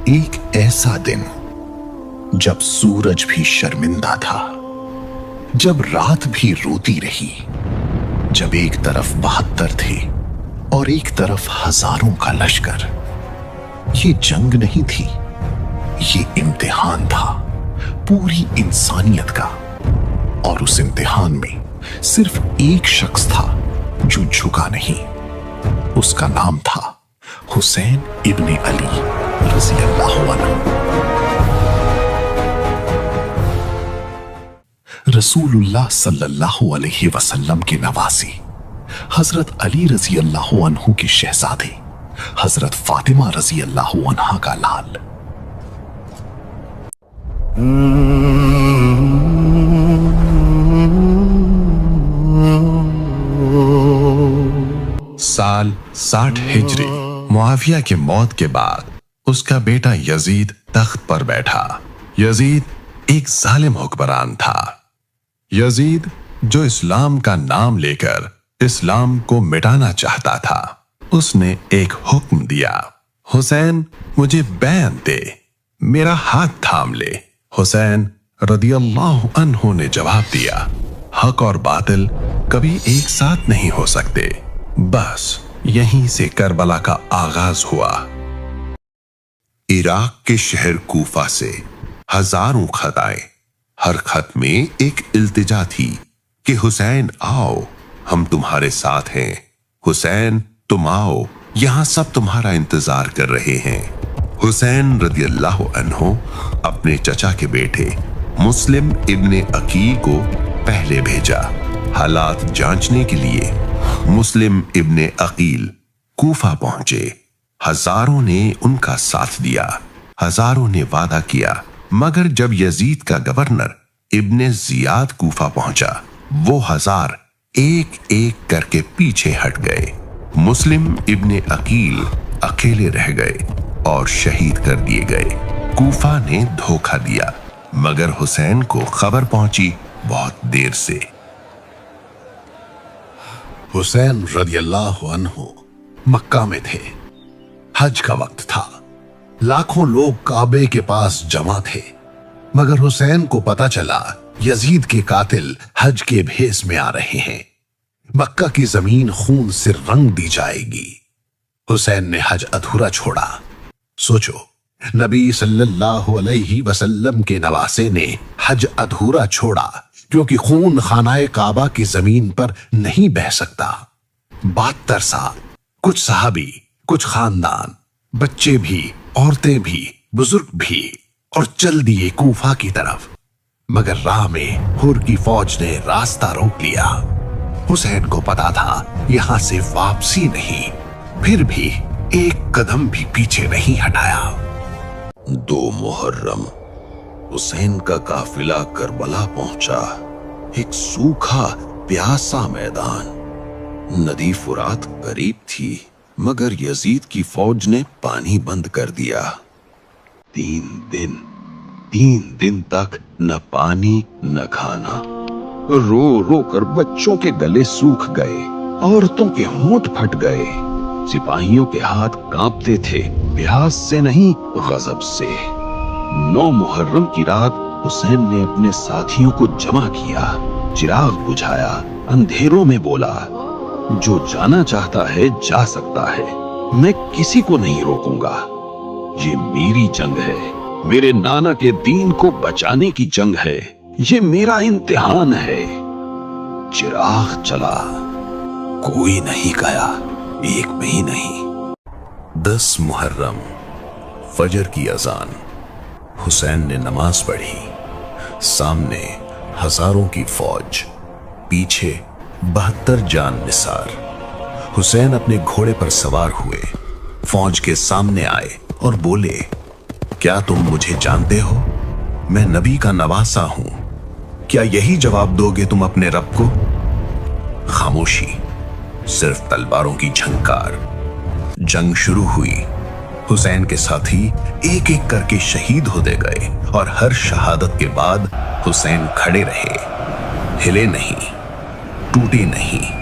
ایک ایسا دن جب سورج بھی شرمندہ تھا، جب رات بھی روتی رہی، جب ایک طرف 72 تھے اور ایک طرف ہزاروں کا لشکر۔ یہ جنگ نہیں تھی، یہ امتحان تھا پوری انسانیت کا، اور اس امتحان میں صرف ایک شخص تھا جو جھکا نہیں۔ اس کا نام تھا حسین ابن علی رضی اللہ عنہ۔ رسول اللہ صلی اللہ علیہ وسلم کے نواسی، حضرت علی رضی اللہ عنہ کے شہزادے، حضرت فاطمہ رضی اللہ عنہا کا لال۔ سال 60 ہجری، معاویہ کی موت کے بعد اس کا بیٹا یزید تخت پر بیٹھا۔ یزید ایک ظالم حکمران تھا۔ یزید جو اسلام کا نام لے کر اسلام کو مٹانا چاہتا تھا، اس نے ایک حکم دیا، حسین مجھے بیعت دے، میرا ہاتھ تھام لے۔ حسین رضی اللہ عنہ نے جواب دیا، حق اور باطل کبھی ایک ساتھ نہیں ہو سکتے۔ بس یہیں سے کربلا کا آغاز ہوا۔ عراق کے شہر کوفہ سے ہزاروں خط آئے۔ ہر خط میں ایک التجا تھی کہ حسین آؤ، ہم تمہارے ساتھ ہیں، حسین تم آؤ، یہاں سب تمہارا انتظار کر رہے ہیں۔ حسین رضی اللہ عنہ اپنے چچا کے بیٹے مسلم ابن عقیل کو پہلے بھیجا حالات جانچنے کے لیے۔ مسلم ابن عقیل کوفہ پہنچے۔ ہزاروں نے ان کا ساتھ دیا، ہزاروں نے وعدہ کیا، مگر جب یزید کا گورنر ابن زیاد کوفہ پہنچا، وہ ہزار ایک ایک کر کے پیچھے ہٹ گئے۔ مسلم ابن عقیل اکیلے رہ گئے اور شہید کر دیے گئے۔ کوفہ نے دھوکہ دیا، مگر حسین کو خبر پہنچی بہت دیر سے۔ حسین رضی اللہ عنہ مکہ میں تھے، حج کا وقت تھا، لاکھوں لوگ کعبے کے پاس جمع تھے، مگر حسین کو پتا چلا یزید کے قاتل حج کے بھیس میں آ رہے ہیں۔ مکہ کی زمین خون سے رنگ دی جائے گی۔ حسین نے حج ادھورا چھوڑا۔ سوچو، نبی صلی اللہ علیہ وسلم کے نواسے نے حج ادھورا چھوڑا کیونکہ خون خانہ کعبہ کی زمین پر نہیں بہہ سکتا۔ 72 سال، کچھ صحابی، کچھ خاندان، بچے بھی، عورتیں بھی، بزرگ بھی، اور چل دیے کوفہ کی طرف، مگر راہ میں حر کی فوج نے راستہ روک لیا۔ حسین کو پتا تھا یہاں سے واپسی نہیں، پھر بھی ایک قدم بھی پیچھے نہیں ہٹایا۔ 2 محرم حسین کا قافلہ کربلا پہنچا۔ ایک سوکھا پیاسا میدان، ندی فرات قریب تھی، مگر یزید کی فوج نے پانی بند کر دیا۔ 3 دن تک نہ پانی نہ کھانا۔ رو رو کر بچوں کے گلے سوکھ گئے، عورتوں کے ہونٹ پھٹ گئے، سپاہیوں کے ہاتھ کانپتے تھے، پیاس سے نہیں غضب سے۔ 9 محرم کی رات حسین نے اپنے ساتھیوں کو جمع کیا، چراغ بجھایا، اندھیروں میں بولا، جو جانا چاہتا ہے جا سکتا ہے، میں کسی کو نہیں روکوں گا۔ یہ میری جنگ ہے، میرے نانا کے دین کو بچانے کی جنگ ہے، یہ میرا امتحان ہے۔ چراغ چلا، کوئی نہیں گیا، ایک بھی نہیں۔ 10 محرم فجر کی اذان، حسین نے نماز پڑھی۔ سامنے ہزاروں کی فوج، پیچھے 72 جان نثار۔ حسین اپنے گھوڑے پر سوار ہوئے، فوج کے سامنے آئے اور بولے، کیا تم مجھے جانتے ہو؟ میں نبی کا نواسا ہوں، کیا یہی جواب دو گے تم اپنے رب کو؟ خاموشی، صرف تلواروں کی جھنکار۔ جنگ شروع ہوئی۔ حسین کے ساتھی ایک ایک کر کے شہید ہوتے گئے، اور ہر شہادت کے بعد حسین کھڑے رہے، ہلے نہیں، ٹوٹے نہیں۔